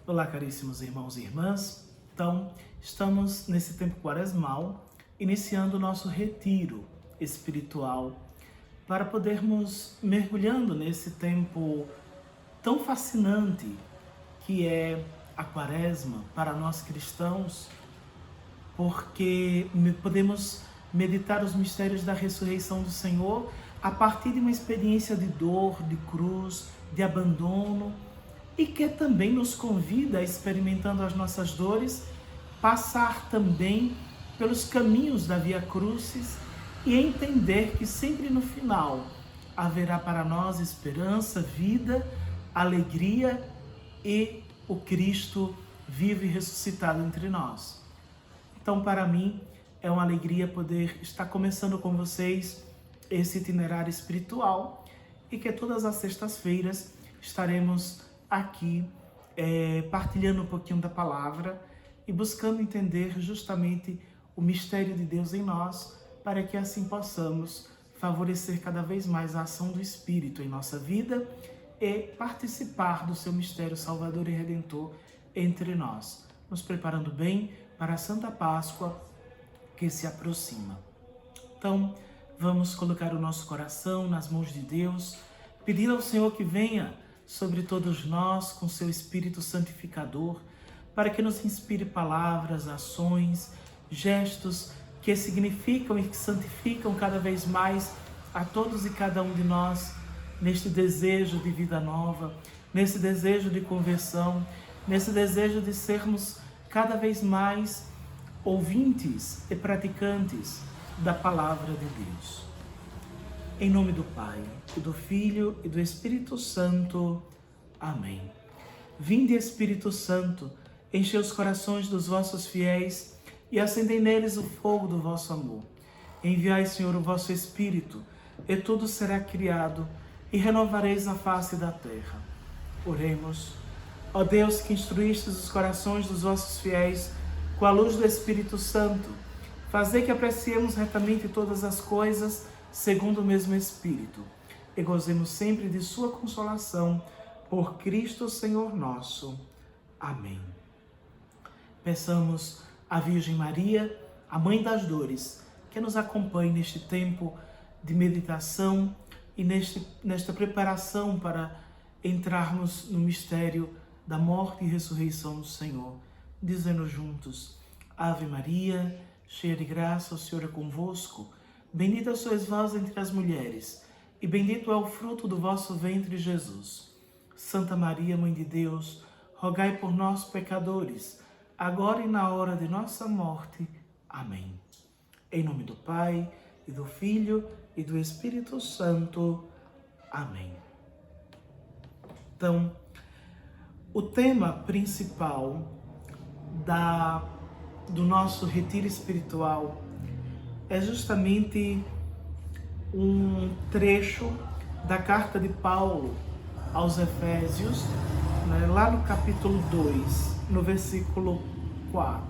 Olá, caríssimos irmãos e irmãs. Então, estamos nesse tempo quaresmal, iniciando o nosso retiro espiritual, para podermos mergulhando nesse tempo tão fascinante que é a quaresma para nós cristãos, porque podemos meditar os mistérios da ressurreição do Senhor a partir de uma experiência de dor, de cruz, de abandono, e que também nos convida, experimentando as nossas dores, passar também pelos caminhos da Via Crucis e entender que sempre no final haverá para nós esperança, vida, alegria e o Cristo vivo e ressuscitado entre nós. Então, para mim, é uma alegria poder estar começando com vocês esse itinerário espiritual e que todas as sextas-feiras estaremos aqui partilhando um pouquinho da palavra e buscando entender justamente o mistério de Deus em nós, para que assim possamos favorecer cada vez mais a ação do Espírito em nossa vida e participar do seu mistério salvador e redentor entre nós, nos preparando bem para a Santa Páscoa que se aproxima. Então, vamos colocar o nosso coração nas mãos de Deus, pedir ao Senhor que venha sobre todos nós com seu Espírito santificador, para que nos inspire palavras, ações, gestos que significam e que santificam cada vez mais a todos e cada um de nós, neste desejo de vida nova, nesse desejo de conversão, nesse desejo de sermos cada vez mais ouvintes e praticantes da palavra de Deus. Em nome do Pai, e do Filho e do Espírito Santo. Amém. Vinde, Espírito Santo, enchei os corações dos vossos fiéis e acendei neles o fogo do vosso amor. Enviai, Senhor, o vosso Espírito, e tudo será criado, e renovareis a face da terra. Oremos. Ó Deus, que instruístes os corações dos vossos fiéis com a luz do Espírito Santo, fazei que apreciemos retamente todas as coisas segundo o mesmo Espírito, e gozemos sempre de sua consolação, por Cristo Senhor nosso. Amém. Peçamos à Virgem Maria, a Mãe das Dores, que nos acompanhe neste tempo de meditação e nesta preparação para entrarmos no mistério da morte e ressurreição do Senhor, dizendo juntos: Ave Maria, cheia de graça, o Senhor é convosco. Bendita sois vós entre as mulheres, e bendito é o fruto do vosso ventre, Jesus. Santa Maria, Mãe de Deus, rogai por nós, pecadores, agora e na hora de nossa morte. Amém. Em nome do Pai, e do Filho, e do Espírito Santo. Amém. Então, o tema principal do nosso retiro espiritual é justamente um trecho da carta de Paulo aos Efésios, lá no capítulo 2, no versículo 4,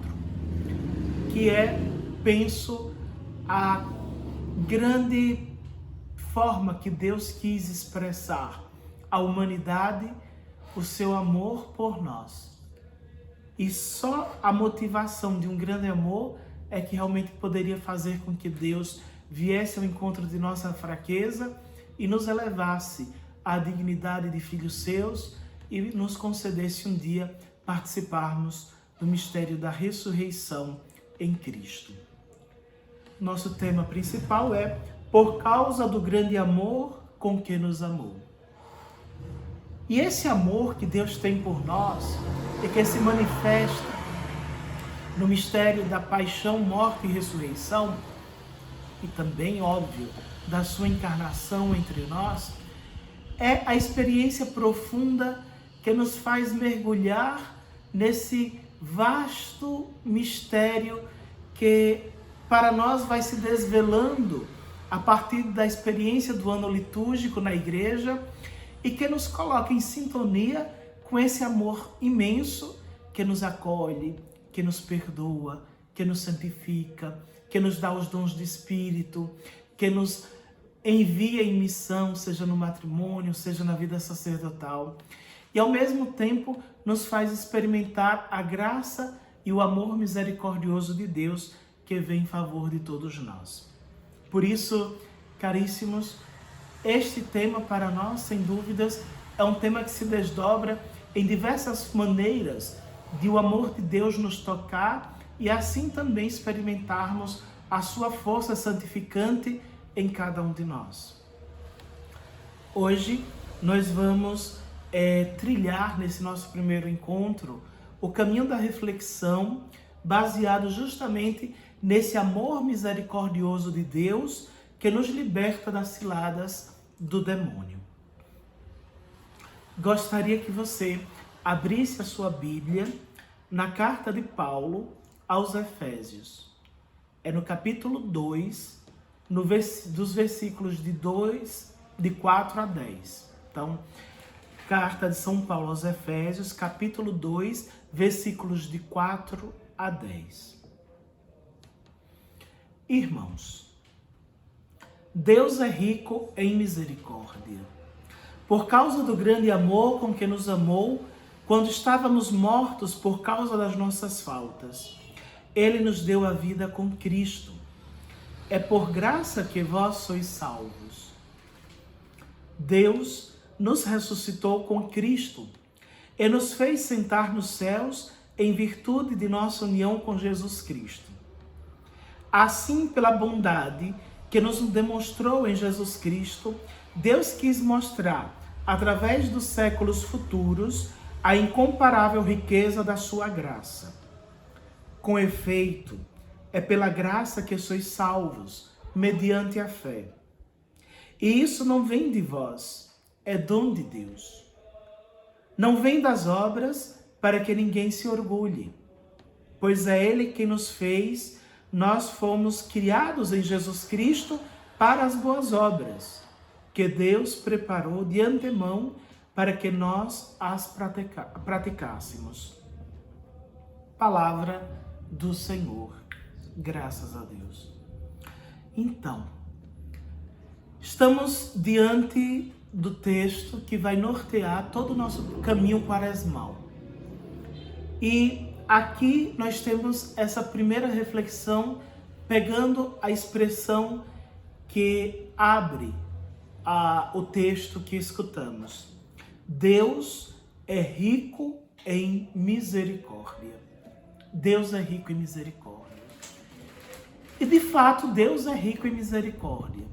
que penso, a grande forma que Deus quis expressar à humanidade o seu amor por nós. E só a motivação de um grande amor é que realmente poderia fazer com que Deus viesse ao encontro de nossa fraqueza e nos elevasse à dignidade de filhos seus e nos concedesse um dia participarmos do mistério da ressurreição em Cristo. Nosso tema principal é por causa do grande amor com que nos amou. E esse amor que Deus tem por nós e que se manifesta no mistério da paixão, morte e ressurreição, e também, óbvio, da sua encarnação entre nós, é a experiência profunda que nos faz mergulhar nesse vasto mistério que para nós vai se desvelando a partir da experiência do ano litúrgico na igreja e que nos coloca em sintonia com esse amor imenso que nos acolhe, que nos perdoa, que nos santifica, que nos dá os dons do Espírito, que nos envia em missão, seja no matrimônio, seja na vida sacerdotal. e ao mesmo tempo nos faz experimentar a graça e o amor misericordioso de Deus que vem em favor de todos nós. Por isso, caríssimos, este tema para nós, sem dúvidas, é um tema que se desdobra em diversas maneiras de o amor de Deus nos tocar e assim também experimentarmos a sua força santificante em cada um de nós. Hoje nós vamos trilhar nesse nosso primeiro encontro o caminho da reflexão baseado justamente nesse amor misericordioso de Deus que nos liberta das ciladas do demônio. Gostaria que você abrisse a sua Bíblia na carta de Paulo aos Efésios. É no capítulo 2, dos versículos de 4 a 10. Então, carta de São Paulo aos Efésios, capítulo 2, versículos de 4 a 10. Irmãos, Deus é rico em misericórdia. Por causa do grande amor com que nos amou, quando estávamos mortos por causa das nossas faltas, Ele nos deu a vida com Cristo. É por graça que vós sois salvos. Deus nos ressuscitou com Cristo e nos fez sentar nos céus em virtude de nossa união com Jesus Cristo. Assim, pela bondade que nos demonstrou em Jesus Cristo, Deus quis mostrar, através dos séculos futuros, a incomparável riqueza da sua graça. Com efeito, é pela graça que sois salvos, mediante a fé. E isso não vem de vós, é dom de Deus. Não vem das obras, para que ninguém se orgulhe, pois é Ele quem nos fez. Nós fomos criados em Jesus Cristo para as boas obras, que Deus preparou de antemão para que nós as praticássemos. Palavra do Senhor. Graças a Deus. Então, estamos diante do texto que vai nortear todo o nosso caminho quaresmal. E aqui nós temos essa primeira reflexão, pegando a expressão que abre o texto que escutamos. Deus é rico em misericórdia. Deus é rico em misericórdia. E de fato, Deus é rico em misericórdia.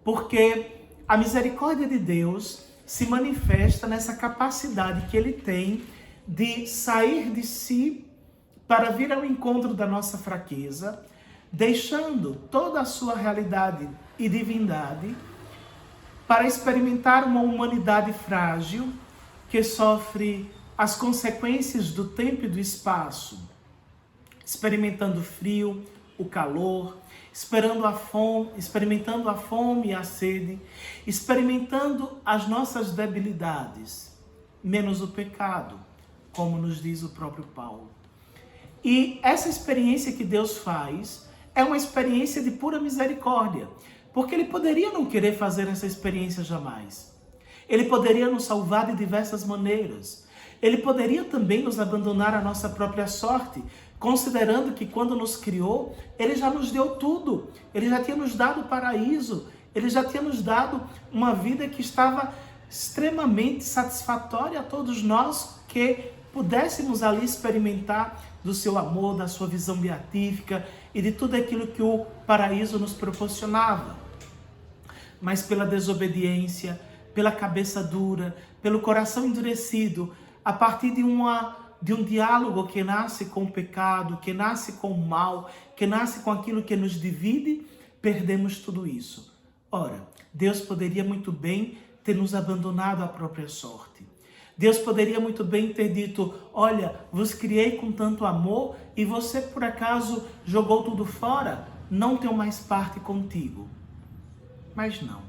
Porque a misericórdia de Deus se manifesta nessa capacidade que Ele tem de sair de si para vir ao encontro da nossa fraqueza, deixando toda a sua realidade e divindade para experimentar uma humanidade frágil que sofre as consequências do tempo e do espaço, experimentando o frio, o calor, experimentando a fome e a sede, experimentando as nossas debilidades, menos o pecado, como nos diz o próprio Paulo. E essa experiência que Deus faz é uma experiência de pura misericórdia, porque Ele poderia não querer fazer essa experiência jamais. Ele poderia nos salvar de diversas maneiras. Ele poderia também nos abandonar à nossa própria sorte, considerando que quando nos criou, Ele já nos deu tudo. Ele já tinha nos dado o paraíso. Ele já tinha nos dado uma vida que estava extremamente satisfatória a todos nós, que pudéssemos ali experimentar do seu amor, da sua visão beatífica e de tudo aquilo que o paraíso nos proporcionava. Mas pela desobediência, pela cabeça dura, pelo coração endurecido, a partir de um diálogo que nasce com o pecado, que nasce com o mal, que nasce com aquilo que nos divide, perdemos tudo isso. Ora, Deus poderia muito bem ter nos abandonado à própria sorte. Deus poderia muito bem ter dito: olha, vos criei com tanto amor e você por acaso jogou tudo fora, não tenho mais parte contigo. Mas não.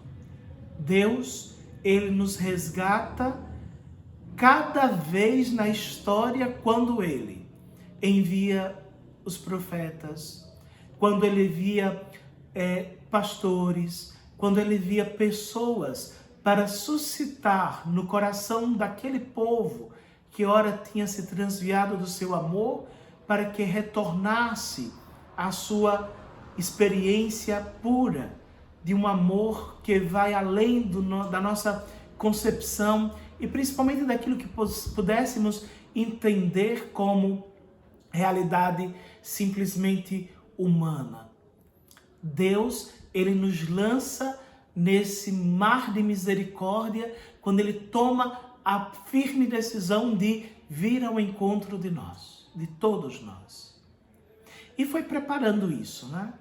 Deus, Ele nos resgata cada vez na história quando Ele envia os profetas, quando Ele envia pastores, quando Ele envia pessoas para suscitar no coração daquele povo que ora tinha se transviado do seu amor, para que retornasse à sua experiência pura de um amor que vai além da nossa concepção e principalmente daquilo que pudéssemos entender como realidade simplesmente humana. Deus, ele nos lança nesse mar de misericórdia quando ele toma a firme decisão de vir ao encontro de nós, de todos nós. E foi preparando isso, né?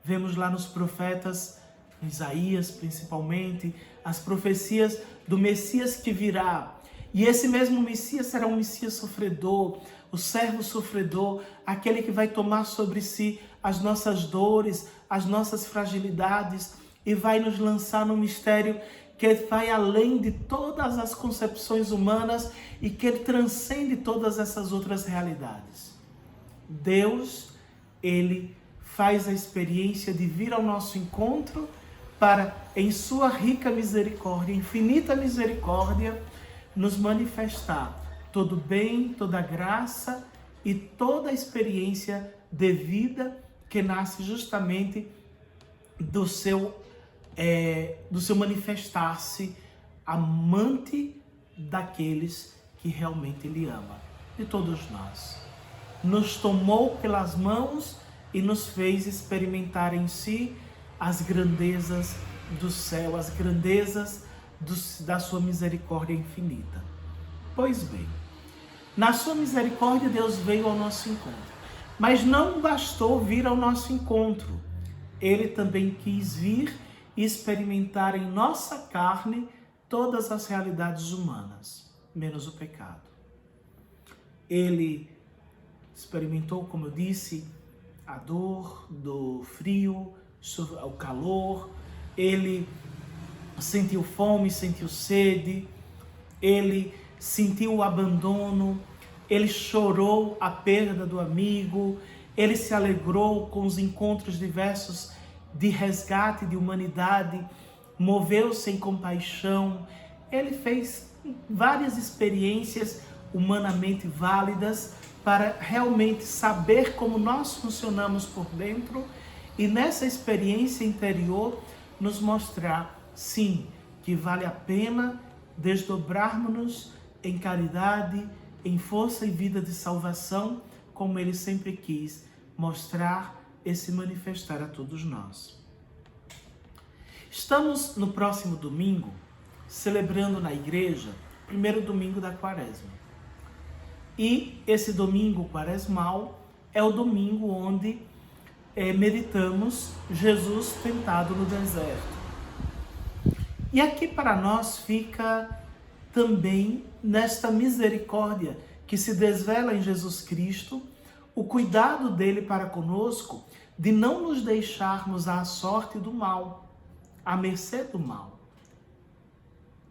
Vemos lá nos profetas, Isaías principalmente, as profecias do Messias que virá. E esse mesmo Messias será um Messias sofredor, o servo sofredor, aquele que vai tomar sobre si as nossas dores, as nossas fragilidades e vai nos lançar no mistério que vai além de todas as concepções humanas e que transcende todas essas outras realidades. Deus, ele faz a experiência de vir ao nosso encontro para, em sua rica misericórdia, infinita misericórdia, nos manifestar todo bem, toda graça e toda a experiência de vida que nasce justamente do seu manifestar-se amante daqueles que realmente Ele ama, de todos nós. Nos tomou pelas mãos e nos fez experimentar em si as grandezas do céu, as grandezas da sua misericórdia infinita. Pois bem, na sua misericórdia Deus veio ao nosso encontro, mas não bastou vir ao nosso encontro, Ele também quis vir e experimentar em nossa carne todas as realidades humanas, menos o pecado. Ele experimentou, como eu disse, a dor do frio, o calor, ele sentiu fome, sentiu sede, ele sentiu o abandono, ele chorou a perda do amigo, ele se alegrou com os encontros diversos de resgate, de humanidade, moveu-se em compaixão, ele fez várias experiências humanamente válidas para realmente saber como nós funcionamos por dentro e nessa experiência interior nos mostrar, sim, que vale a pena desdobrarmos-nos em caridade, em força e vida de salvação, como Ele sempre quis mostrar e se manifestar a todos nós. Estamos no próximo domingo, celebrando na igreja, o primeiro domingo da Quaresma. E esse domingo quaresmal é o domingo onde meditamos Jesus tentado no deserto. E aqui para nós fica também, nesta misericórdia que se desvela em Jesus Cristo, o cuidado dele para conosco de não nos deixarmos à sorte do mal, à mercê do mal.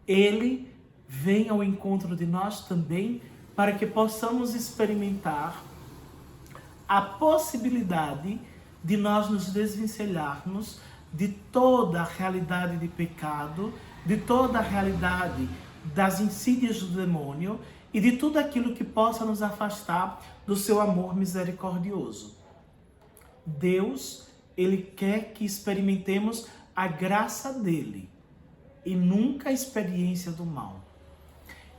Ele vem ao encontro de nós também para que possamos experimentar a possibilidade de nós nos desvencilharmos de toda a realidade de pecado, de toda a realidade das insídias do demônio e de tudo aquilo que possa nos afastar do seu amor misericordioso. Deus, Ele quer que experimentemos a graça dele e nunca a experiência do mal.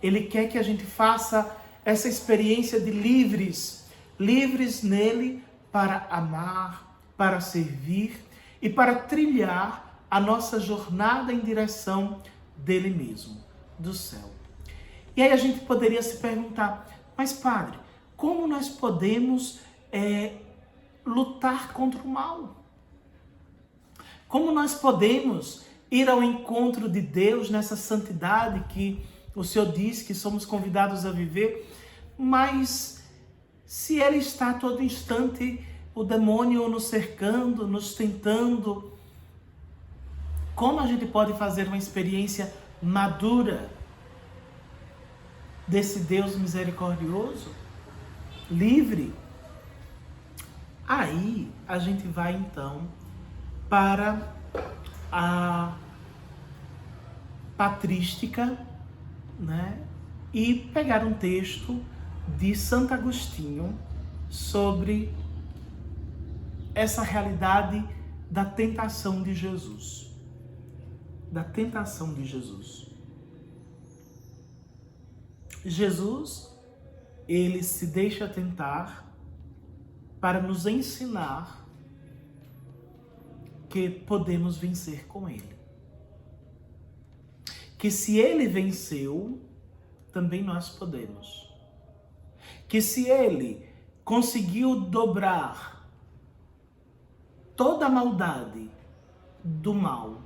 Ele quer que a gente faça essa experiência de livres nele para amar, para servir e para trilhar a nossa jornada em direção dele mesmo, do céu. E aí a gente poderia se perguntar, mas padre, como nós podemos lutar contra o mal? Como nós podemos ir ao encontro de Deus nessa santidade que o Senhor diz que somos convidados a viver, mas se Ele está a todo instante, o demônio nos cercando, nos tentando, como a gente pode fazer uma experiência madura desse Deus misericordioso, livre? Aí a gente vai então para patrística, né? E pegar um texto de Santo Agostinho sobre essa realidade da tentação de Jesus. Da tentação de Jesus. Jesus, ele se deixa tentar para nos ensinar que podemos vencer com ele. Que se ele venceu, também nós podemos. Que se ele conseguiu dobrar toda a maldade do mal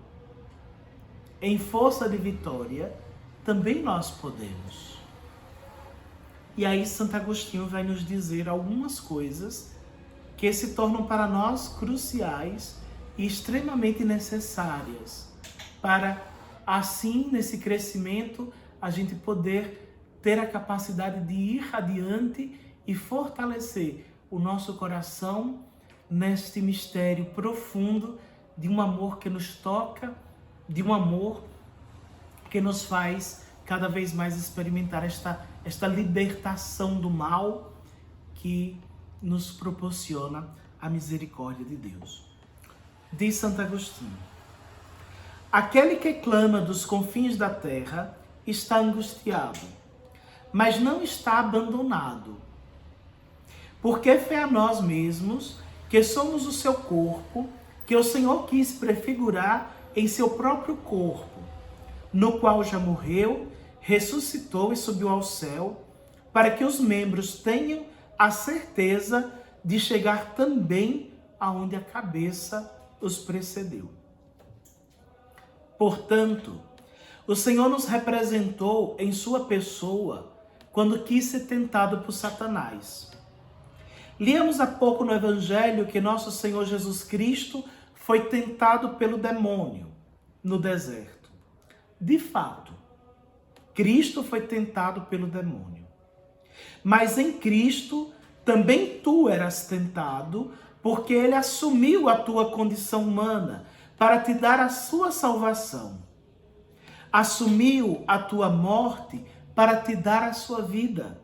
em força de vitória, também nós podemos. E aí Santo Agostinho vai nos dizer algumas coisas que se tornam para nós cruciais e extremamente necessárias para, assim, nesse crescimento, a gente poder ter a capacidade de ir adiante e fortalecer o nosso coração neste mistério profundo de um amor que nos toca, de um amor que nos faz cada vez mais experimentar esta libertação do mal que nos proporciona a misericórdia de Deus. Diz Santo Agostinho: aquele que clama dos confins da terra está angustiado, mas não está abandonado. Porque foi a nós mesmos, que somos o seu corpo, que o Senhor quis prefigurar em seu próprio corpo, no qual já morreu, ressuscitou e subiu ao céu, para que os membros tenham a certeza de chegar também aonde a cabeça os precedeu. Portanto, o Senhor nos representou em sua pessoa quando quis ser tentado por Satanás. Líamos há pouco no Evangelho que nosso Senhor Jesus Cristo foi tentado pelo demônio no deserto. De fato, Cristo foi tentado pelo demônio. Mas em Cristo também tu eras tentado, porque ele assumiu a tua condição humana para te dar a sua salvação. Assumiu a tua morte para te dar a sua vida.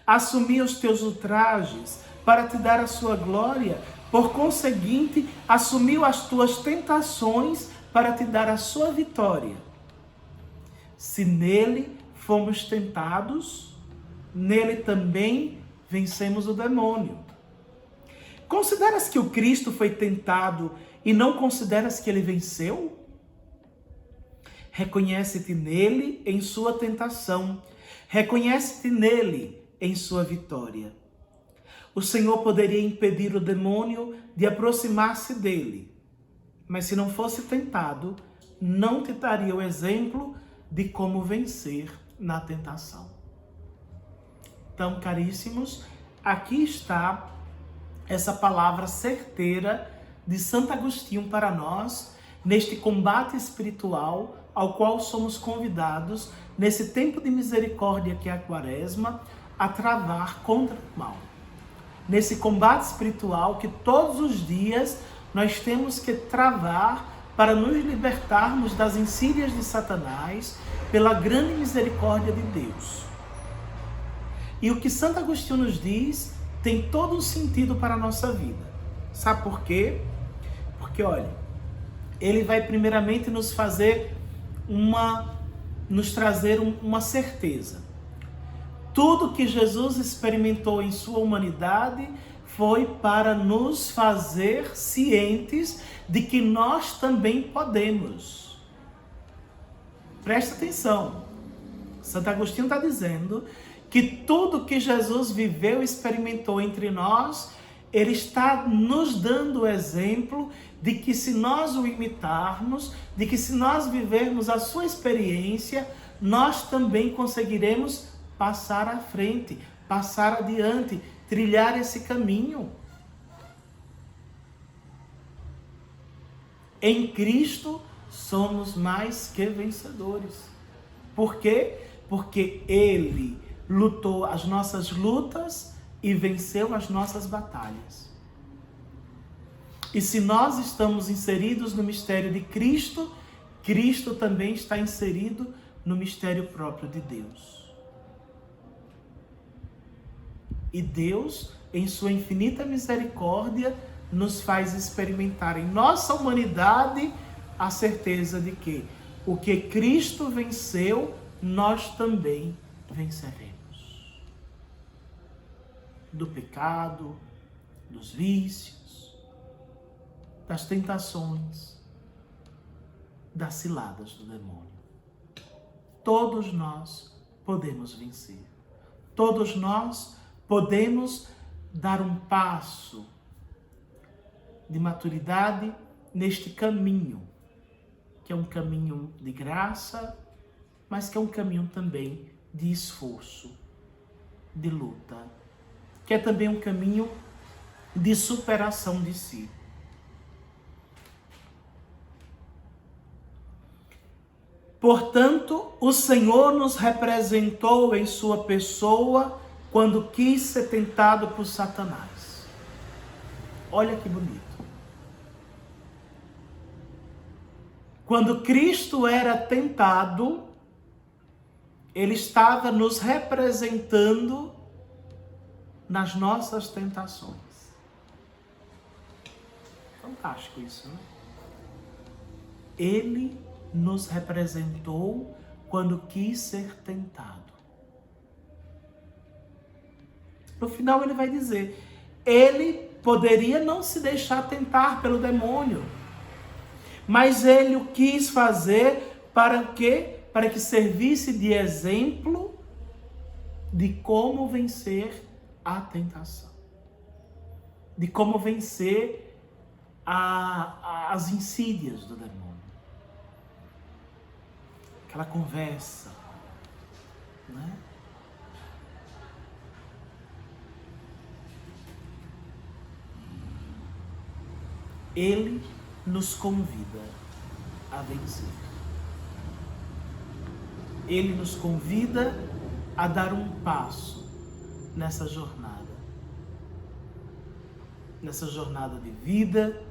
Assumiu os teus ultrajes para te dar a sua glória. Por conseguinte, assumiu as tuas tentações para te dar a sua vitória. Se nele fomos tentados, nele também vencemos o demônio. Consideras que o Cristo foi tentado e não consideras que ele venceu? Reconhece-te nele em sua tentação. Reconhece-te nele em sua vitória. O Senhor poderia impedir o demônio de aproximar-se dele, mas se não fosse tentado, não te daria o exemplo de como vencer na tentação. Então, caríssimos, aqui está essa palavra certeira de Santo Agostinho para nós, neste combate espiritual ao qual somos convidados, nesse tempo de misericórdia que é a Quaresma, a travar contra o mal. Nesse combate espiritual que todos os dias nós temos que travar para nos libertarmos das insídias de Satanás pela grande misericórdia de Deus. E o que Santo Agostinho nos diz tem todo um sentido para a nossa vida. Sabe por quê? Porque, olha, ele vai primeiramente nos trazer uma certeza. Tudo que Jesus experimentou em sua humanidade foi para nos fazer cientes de que nós também podemos. Presta atenção. Santo Agostinho está dizendo que tudo que Jesus viveu e experimentou entre nós, ele está nos dando o exemplo de que se nós o imitarmos, de que se nós vivermos a sua experiência, nós também conseguiremos passar à frente, passar adiante, trilhar esse caminho. Em Cristo somos mais que vencedores. Por quê? Porque ele lutou as nossas lutas e venceu as nossas batalhas. E se nós estamos inseridos no mistério de Cristo, Cristo também está inserido no mistério próprio de Deus. E Deus, em sua infinita misericórdia, nos faz experimentar em nossa humanidade a certeza de que o que Cristo venceu, nós também venceremos. Do pecado, dos vícios, das tentações, das ciladas do demônio. Todos nós podemos vencer. Todos nós podemos dar um passo de maturidade neste caminho, que é um caminho de graça, mas que é um caminho também de esforço, de luta, que é também um caminho de superação de si. Portanto, o Senhor nos representou em sua pessoa quando quis ser tentado por Satanás. Olha que bonito. Quando Cristo era tentado, ele estava nos representando nas nossas tentações. Fantástico isso, né? Ele nos representou quando quis ser tentado. No final ele vai dizer, ele poderia não se deixar tentar pelo demônio, mas ele o quis fazer para quê? Para que servisse de exemplo de como vencer a tentação, de como vencer as insídias do demônio. Aquela conversa, né? Ele nos convida a vencer. Ele nos convida a dar um passo nessa jornada. Nessa jornada de vida,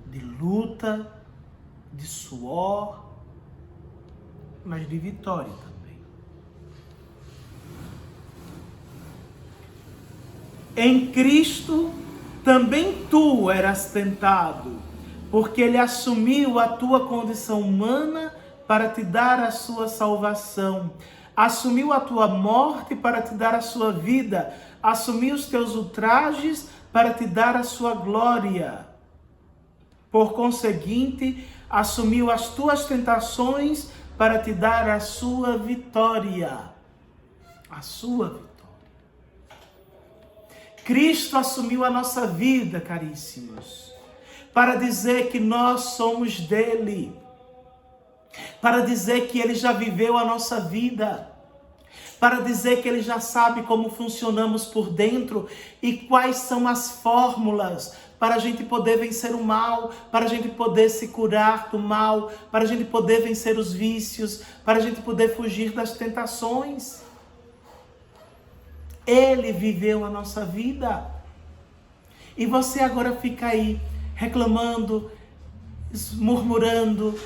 de luta, de suor, mas de vitória também. Em Cristo também tu eras tentado, porque ele assumiu a tua condição humana para te dar a sua salvação. Assumiu a tua morte para te dar a sua vida. Assumiu os teus ultrajes para te dar a sua glória. Por conseguinte, assumiu as tuas tentações para te dar a sua vitória. A sua vitória. Cristo assumiu a nossa vida, caríssimos, para dizer que nós somos dele, para dizer que ele já viveu a nossa vida, para dizer que ele já sabe como funcionamos por dentro e quais são as fórmulas para a gente poder vencer o mal, para a gente poder se curar do mal, para a gente poder vencer os vícios, para a gente poder fugir das tentações. Ele viveu a nossa vida. E você agora fica aí reclamando, murmurando,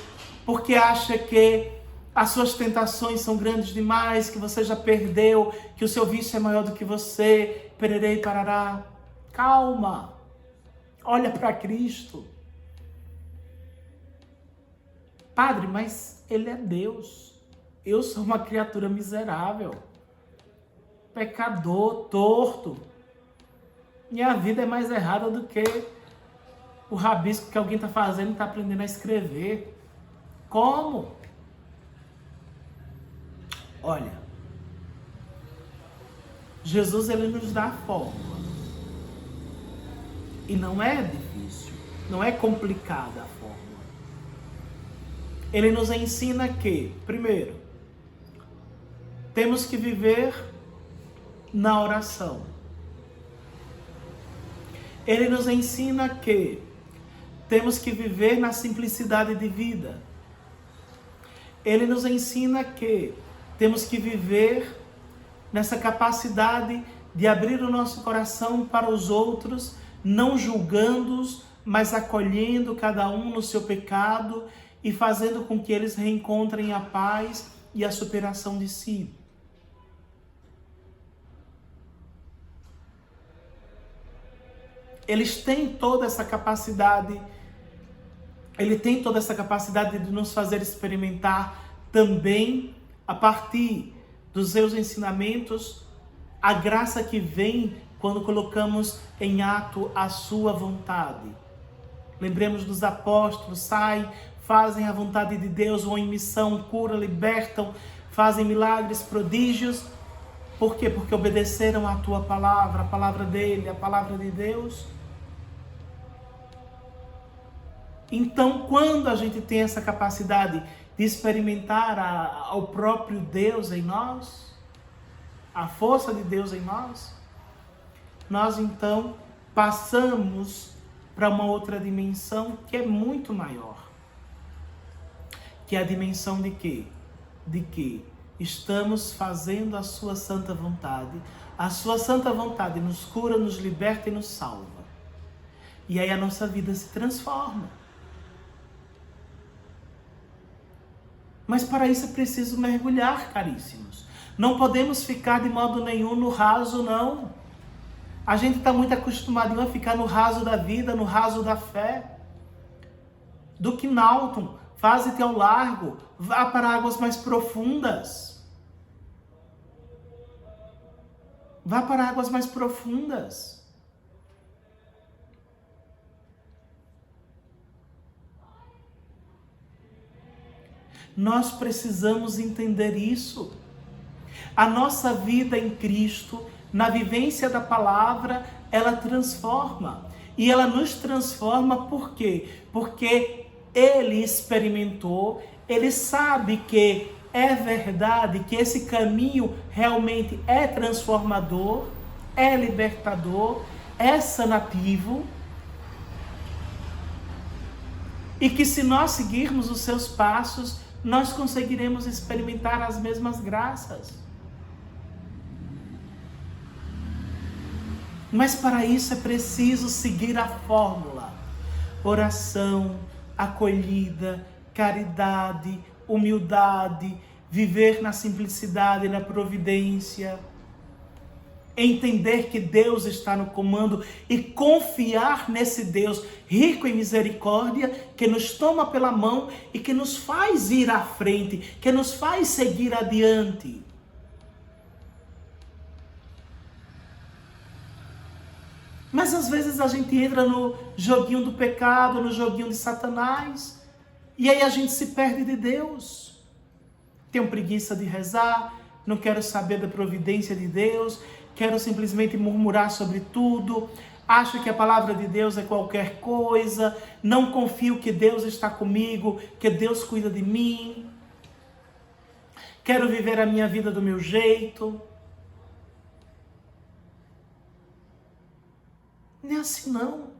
porque acha que as suas tentações são grandes demais, que você já perdeu, que o seu vício é maior do que você, pererei, parará. Calma. Olha para Cristo. Padre, mas ele é Deus. Eu sou uma criatura miserável, pecador, torto. Minha vida é mais errada do que o rabisco que alguém está fazendo e está aprendendo a escrever. Como? Olha, Jesus, ele nos dá a fórmula. E não é difícil, não é complicada a fórmula. Ele nos ensina que, primeiro, temos que viver na oração. Ele nos ensina que temos que viver na simplicidade de vida. Ele nos ensina que temos que viver nessa capacidade de abrir o nosso coração para os outros, não julgando-os, mas acolhendo cada um no seu pecado e fazendo com que eles reencontrem a paz e a superação de si. Eles têm toda essa capacidade, ele tem toda essa capacidade de nos fazer experimentar também, a partir dos seus ensinamentos, a graça que vem quando colocamos em ato a sua vontade. Lembremos dos apóstolos, saem, fazem a vontade de Deus, vão em missão, curam, libertam, fazem milagres, prodígios. Por quê? Porque obedeceram à tua palavra, a palavra dele, a palavra de Deus. Então, quando a gente tem essa capacidade de experimentar ao próprio Deus em nós, a força de Deus em nós, nós então passamos para uma outra dimensão que é muito maior. Que é a dimensão de quê? De que estamos fazendo a sua santa vontade. A sua santa vontade nos cura, nos liberta e nos salva. E aí a nossa vida se transforma. Mas para isso é preciso mergulhar, caríssimos. Não podemos ficar de modo nenhum no raso, não. A gente está muito acostumado a ficar no raso da vida, no raso da fé. Duque Naughton, faze-te ao largo, vá para águas mais profundas. Vá para águas mais profundas. Nós precisamos entender isso. A nossa vida em Cristo, na vivência da palavra, ela transforma. E ela nos transforma por quê? Porque ele experimentou, ele sabe que é verdade, que esse caminho realmente é transformador, é libertador, é sanativo. E que se nós seguirmos os seus passos, nós conseguiremos experimentar as mesmas graças. Mas para isso é preciso seguir a fórmula: oração, acolhida, caridade, humildade, viver na simplicidade e na providência, entender que Deus está no comando e confiar nesse Deus rico em misericórdia, que nos toma pela mão e que nos faz ir à frente, que nos faz seguir adiante. Mas às vezes a gente entra no joguinho do pecado, no joguinho de Satanás, e aí a gente se perde de Deus. Tenho preguiça de rezar, não quero saber da providência de Deus, quero simplesmente murmurar sobre tudo, acho que a palavra de Deus é qualquer coisa, não confio que Deus está comigo, que Deus cuida de mim, quero viver a minha vida do meu jeito. Não é assim não.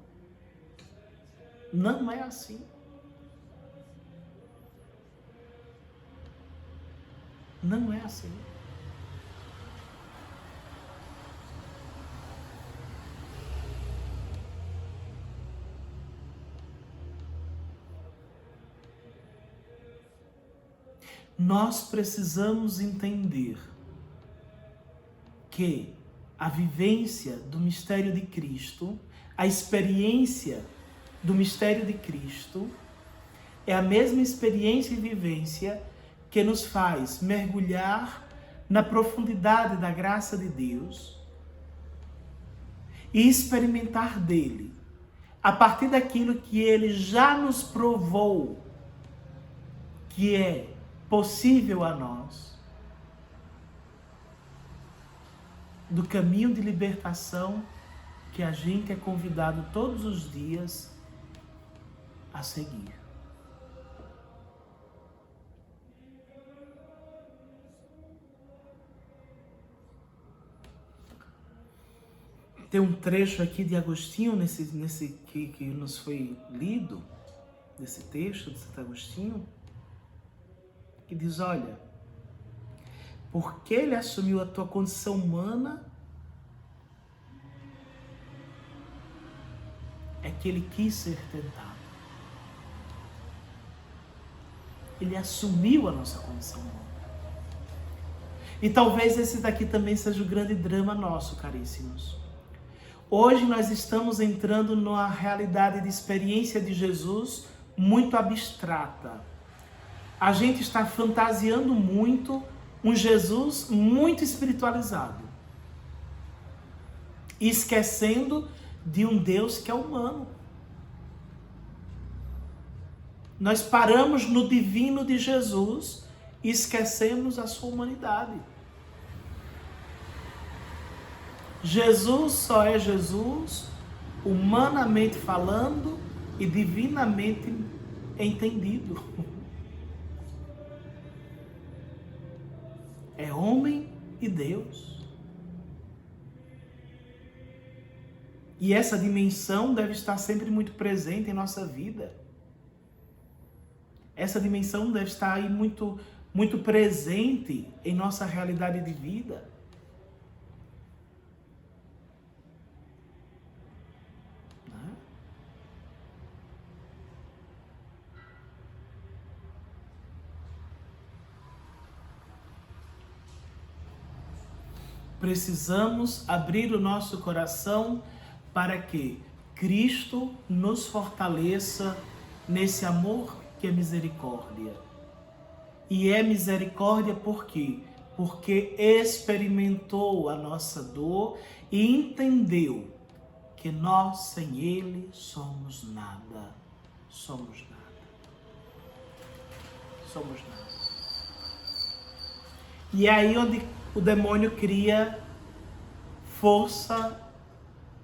Não é assim. Não é assim. Nós precisamos entender que a vivência do mistério de Cristo, a experiência do mistério de Cristo, é a mesma experiência e vivência que nos faz mergulhar na profundidade da graça de Deus e experimentar dele, a partir daquilo que ele já nos provou que é possível a nós, do caminho de libertação que a gente é convidado todos os dias a seguir. Tem um trecho aqui de Agostinho, nesse que nos foi lido, desse texto de Santo Agostinho, que diz, olha, porque ele assumiu a tua condição humana, é que ele quis ser tentado. Ele assumiu a nossa condição humana. E talvez esse daqui também seja o grande drama nosso, caríssimos. Hoje nós estamos entrando numa realidade de experiência de Jesus muito abstrata. A gente está fantasiando muito um Jesus muito espiritualizado, esquecendo de um Deus que é humano. Nós paramos no divino de Jesus e esquecemos a sua humanidade. Jesus só é Jesus, humanamente falando e divinamente entendido. É homem e Deus. E essa dimensão deve estar sempre muito presente em nossa vida. Essa dimensão deve estar aí muito, muito presente em nossa realidade de vida. Precisamos abrir o nosso coração para que Cristo nos fortaleça nesse amor que é misericórdia. E é misericórdia por quê? Porque experimentou a nossa dor e entendeu que nós sem Ele somos nada. Somos nada. Somos nada. E é aí onde o demônio cria força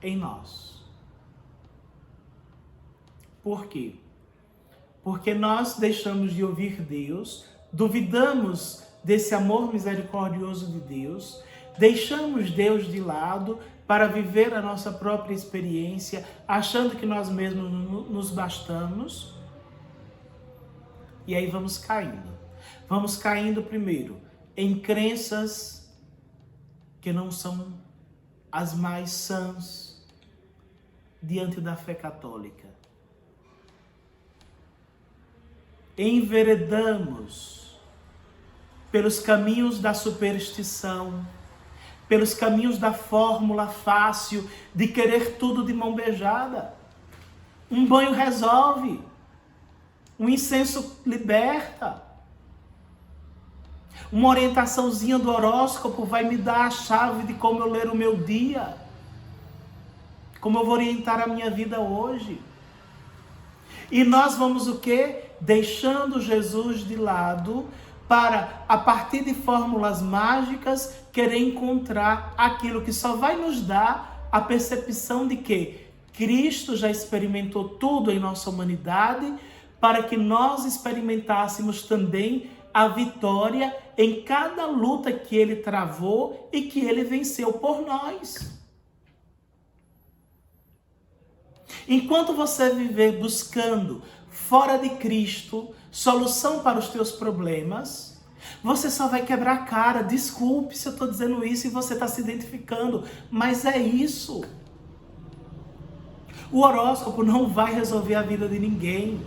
em nós. Por quê? Porque nós deixamos de ouvir Deus, duvidamos desse amor misericordioso de Deus, deixamos Deus de lado para viver a nossa própria experiência, achando que nós mesmos nos bastamos. E aí vamos caindo. Vamos caindo primeiro em crenças que não são as mais sãs diante da fé católica. Enveredamos pelos caminhos da superstição, pelos caminhos da fórmula fácil de querer tudo de mão beijada. Um banho resolve, um incenso liberta. Uma orientaçãozinha do horóscopo vai me dar a chave de como eu ler o meu dia, como eu vou orientar a minha vida hoje. E nós vamos o quê? Deixando Jesus de lado para, a partir de fórmulas mágicas, querer encontrar aquilo que só vai nos dar a percepção de que Cristo já experimentou tudo em nossa humanidade, para que nós experimentássemos também a vitória em cada luta que Ele travou e que Ele venceu por nós. Enquanto você viver buscando fora de Cristo solução para os teus problemas, você só vai quebrar a cara. Desculpe se eu estou dizendo isso e você está se identificando, mas é isso. O horóscopo não vai resolver a vida de ninguém.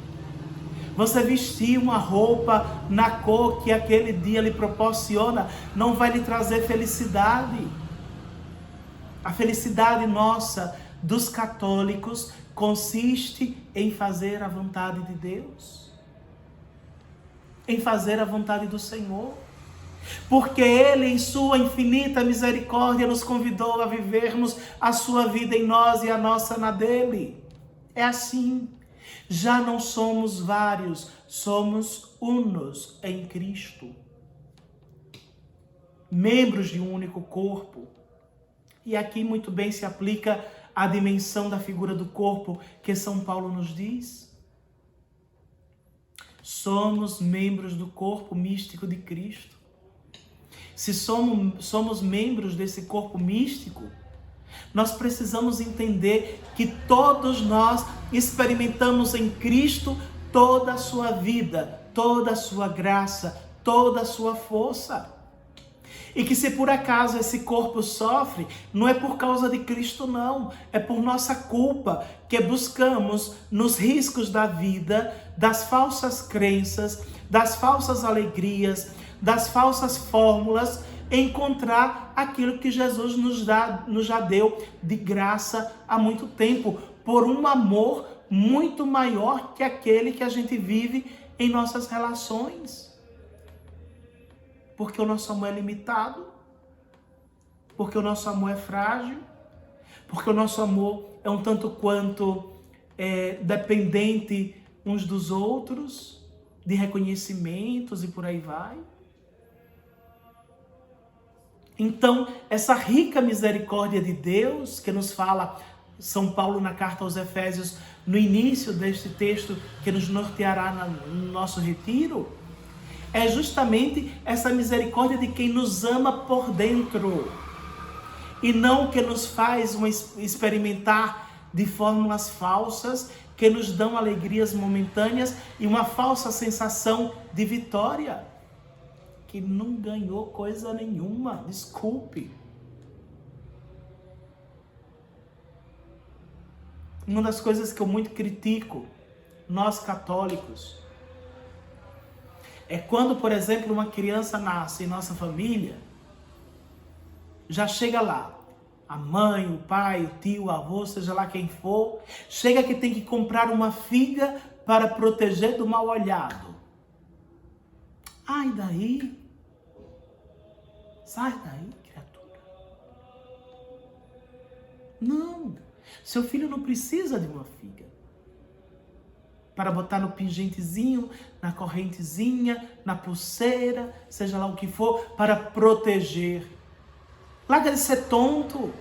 Você vestir uma roupa na cor que aquele dia lhe proporciona não vai lhe trazer felicidade. A felicidade nossa, dos católicos, consiste em fazer a vontade de Deus, em fazer a vontade do Senhor, porque Ele, em sua infinita misericórdia, nos convidou a vivermos a sua vida em nós e a nossa na dele. É assim. Já não somos vários, somos unos em Cristo, membros de um único corpo. E aqui muito bem se aplica a dimensão da figura do corpo que São Paulo nos diz. Somos membros do corpo místico de Cristo. Se somos membros desse corpo místico, nós precisamos entender que todos nós experimentamos em Cristo toda a sua vida, toda a sua graça, toda a sua força. E que se por acaso esse corpo sofre, não é por causa de Cristo não, é por nossa culpa, que buscamos nos riscos da vida, das falsas crenças, das falsas alegrias, das falsas fórmulas, encontrar aquilo que Jesus nos já deu de graça há muito tempo, por um amor muito maior que aquele que a gente vive em nossas relações. Porque o nosso amor é limitado, porque o nosso amor é frágil, porque o nosso amor é um tanto quanto dependente uns dos outros, de reconhecimentos e por aí vai. Então, essa rica misericórdia de Deus, que nos fala São Paulo na carta aos Efésios, no início deste texto que nos norteará no nosso retiro, é justamente essa misericórdia de quem nos ama por dentro e não que nos faz experimentar de fórmulas falsas que nos dão alegrias momentâneas e uma falsa sensação de vitória, que não ganhou coisa nenhuma, desculpe. Uma das coisas que eu muito critico, nós católicos, é quando, por exemplo, uma criança nasce em nossa família, já chega lá, a mãe, o pai, o tio, o avô, seja lá quem for, chega que tem que comprar uma figa para proteger do mal olhado. Ai, daí? Sai daí, criatura. Não, seu filho não precisa de uma figa para botar no pingentezinho, na correntezinha, na pulseira, seja lá o que for, para proteger. Larga de ser tonto.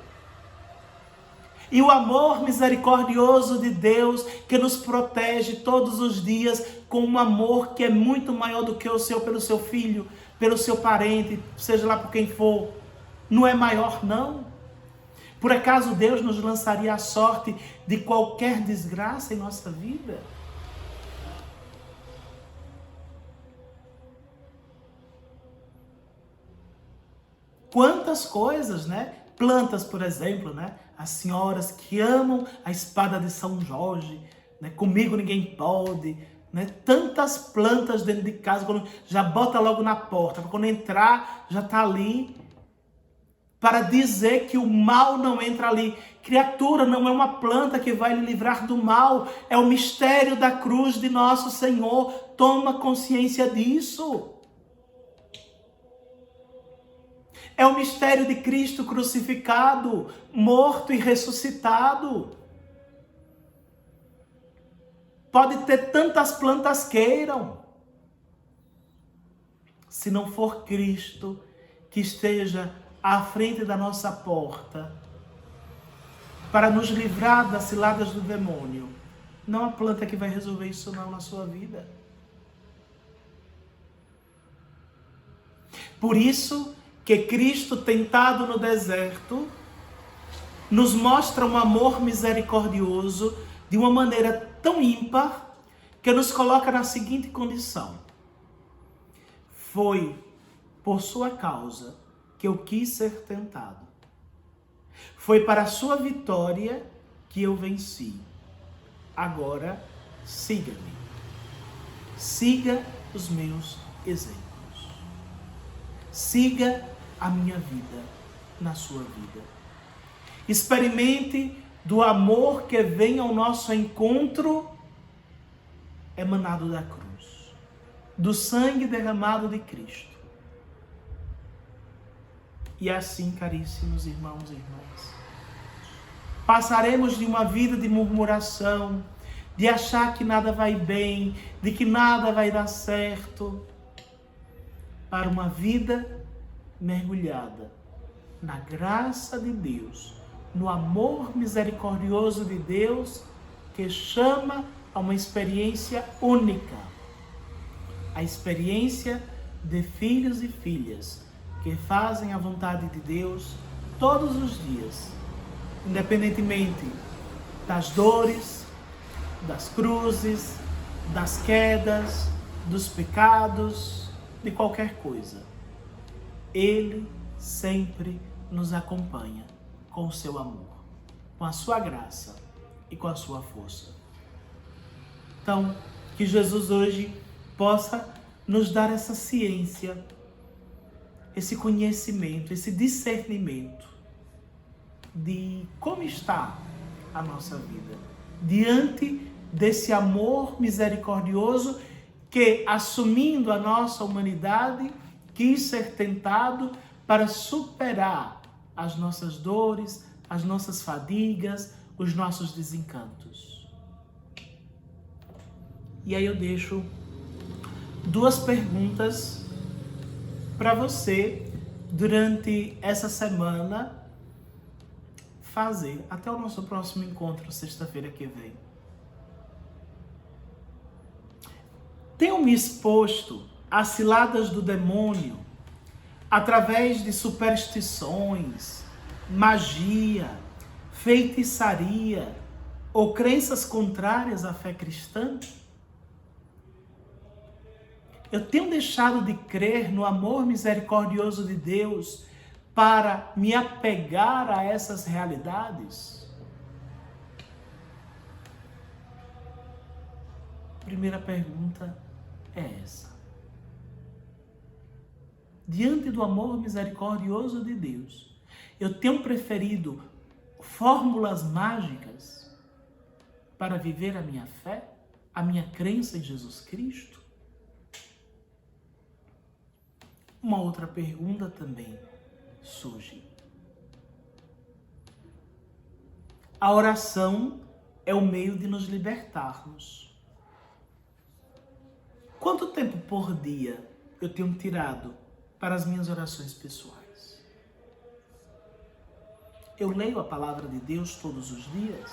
E o amor misericordioso de Deus, que nos protege todos os dias, com um amor que é muito maior do que o seu pelo seu filho, pelo seu parente, seja lá por quem for, não é maior, não? Por acaso Deus nos lançaria a sorte de qualquer desgraça em nossa vida? Quantas coisas, né? Plantas, por exemplo, né? As senhoras que amam a espada de São Jorge, né? Comigo ninguém pode, né? Tantas plantas dentro de casa, quando já bota logo na porta, para quando entrar já está ali, para dizer que o mal não entra ali. Criatura, não é uma planta que vai lhe livrar do mal, é o mistério da cruz de nosso Senhor. Toma consciência disso. É o mistério de Cristo crucificado, morto e ressuscitado. Pode ter tantas plantas queiram. Se não for Cristo que esteja à frente da nossa porta para nos livrar das ciladas do demônio, não há planta que vai resolver isso não na sua vida. Por isso que Cristo, tentado no deserto, nos mostra um amor misericordioso de uma maneira tão ímpar que nos coloca na seguinte condição: foi por sua causa que eu quis ser tentado. Foi para a sua vitória que eu venci. Agora, siga-me. Siga os meus exemplos. Siga a minha vida na sua vida. Experimente do amor que vem ao nosso encontro emanado da cruz, do sangue derramado de Cristo. E assim, caríssimos irmãos e irmãs, passaremos de uma vida de murmuração, de achar que nada vai bem, de que nada vai dar certo, para uma vida mergulhada na graça de Deus, no amor misericordioso de Deus, que chama a uma experiência única, a experiência de filhos e filhas que fazem a vontade de Deus todos os dias, independentemente das dores, das cruzes, das quedas, dos pecados, de qualquer coisa. Ele sempre nos acompanha com o seu amor, com a sua graça e com a sua força. Então, que Jesus hoje possa nos dar essa ciência, esse conhecimento, esse discernimento de como está a nossa vida diante desse amor misericordioso que, assumindo a nossa humanidade, quis ser tentado para superar as nossas dores, as nossas fadigas, os nossos desencantos. E aí eu deixo duas perguntas para você durante essa semana fazer até o nosso próximo encontro, sexta-feira que vem. Tenho me exposto às ciladas do demônio através de superstições, magia, feitiçaria ou crenças contrárias à fé cristã? Eu tenho deixado de crer no amor misericordioso de Deus para me apegar a essas realidades? Primeira pergunta é essa. Diante do amor misericordioso de Deus, eu tenho preferido fórmulas mágicas para viver a minha fé, a minha crença em Jesus Cristo? Uma outra pergunta também surge. A oração é o meio de nos libertarmos. Quanto tempo por dia eu tenho tirado para as minhas orações pessoais? Eu leio a palavra de Deus todos os dias?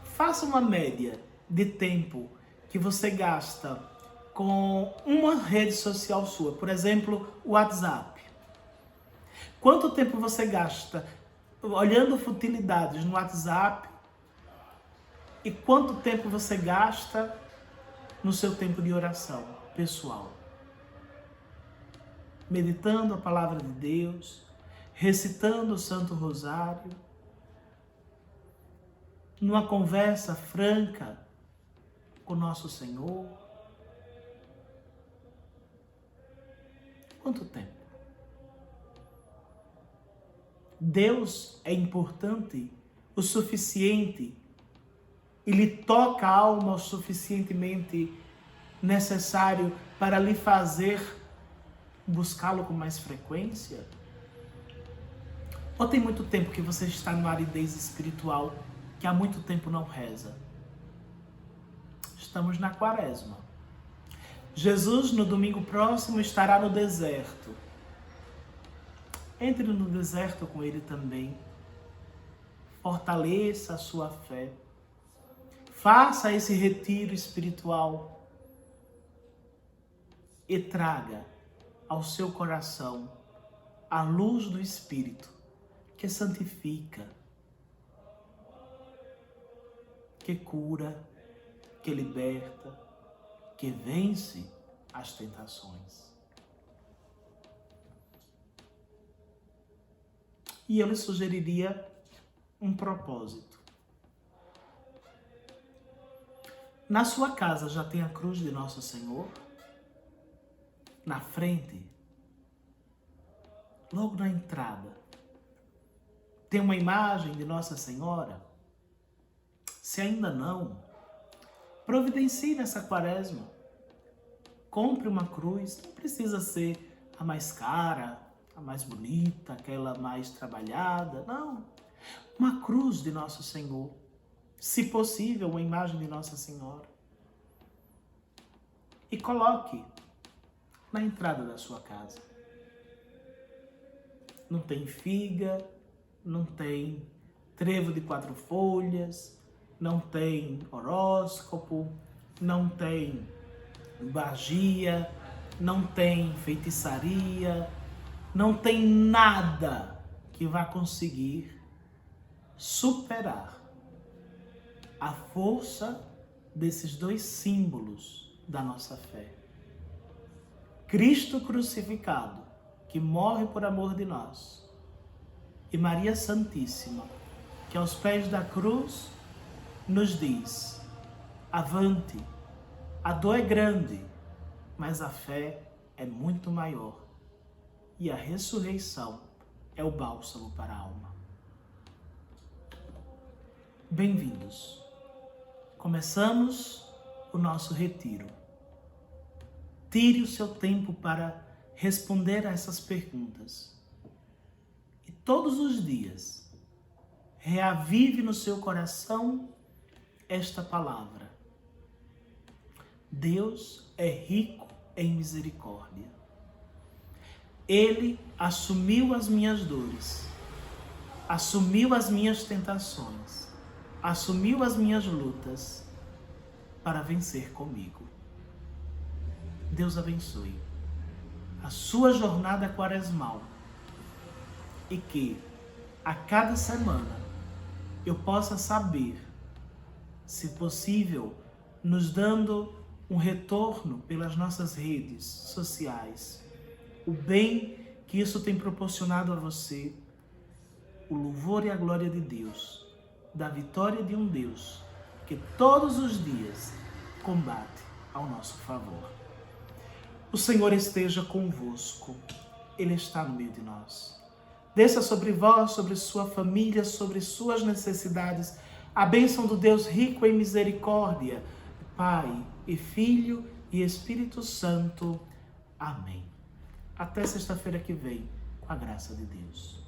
Faça uma média de tempo que você gasta com uma rede social sua, por exemplo, o WhatsApp. Quanto tempo você gasta olhando futilidades no WhatsApp e quanto tempo você gasta no seu tempo de oração pessoal? Meditando a palavra de Deus, recitando o Santo Rosário, numa conversa franca com nosso Senhor. Quanto tempo? Deus é importante o suficiente e lhe toca a alma o suficientemente necessário para lhe fazer buscá-lo com mais frequência? Ou tem muito tempo que você está numa aridez espiritual que há muito tempo não reza? Estamos na Quaresma. Jesus, no domingo próximo, estará no deserto. Entre no deserto com ele também. Fortaleça a sua fé. Faça esse retiro espiritual e traga ao seu coração a luz do Espírito que santifica, que cura, que liberta, que vence as tentações. E eu lhe sugeriria um propósito. Na sua casa já tem a cruz de Nosso Senhor? Na frente, logo na entrada, tem uma imagem de Nossa Senhora? Se ainda não, providencie nessa Quaresma. Compre uma cruz, não precisa ser a mais cara, a mais bonita, aquela mais trabalhada, não. Uma cruz de Nosso Senhor, se possível, uma imagem de Nossa Senhora. E coloque na entrada da sua casa. Não tem figa, não tem trevo de 4 folhas, não tem horóscopo, não tem magia, não tem feitiçaria, não tem nada que vá conseguir superar a força desses dois símbolos da nossa fé. Cristo crucificado, que morre por amor de nós, e Maria Santíssima, que aos pés da cruz nos diz: avante, A dor é grande, mas a fé é muito maior. E a ressurreição é o bálsamo para a alma. Bem-vindos. Começamos o nosso retiro. Tire o seu tempo para responder a essas perguntas. E todos os dias, reavive no seu coração esta palavra. Deus é rico em misericórdia. Ele assumiu as minhas dores, assumiu as minhas tentações, assumiu as minhas lutas para vencer comigo. Deus abençoe a sua jornada quaresmal e que a cada semana eu possa saber, se possível, nos dando um retorno pelas nossas redes sociais, o bem que isso tem proporcionado a você, o louvor e a glória de Deus, da vitória de um Deus que todos os dias combate ao nosso favor. O Senhor esteja convosco, Ele está no meio de nós. Desça sobre vós, sobre sua família, sobre suas necessidades, a bênção do Deus rico em misericórdia, Pai e Filho e Espírito Santo. Amém. Até sexta-feira que vem, com a graça de Deus.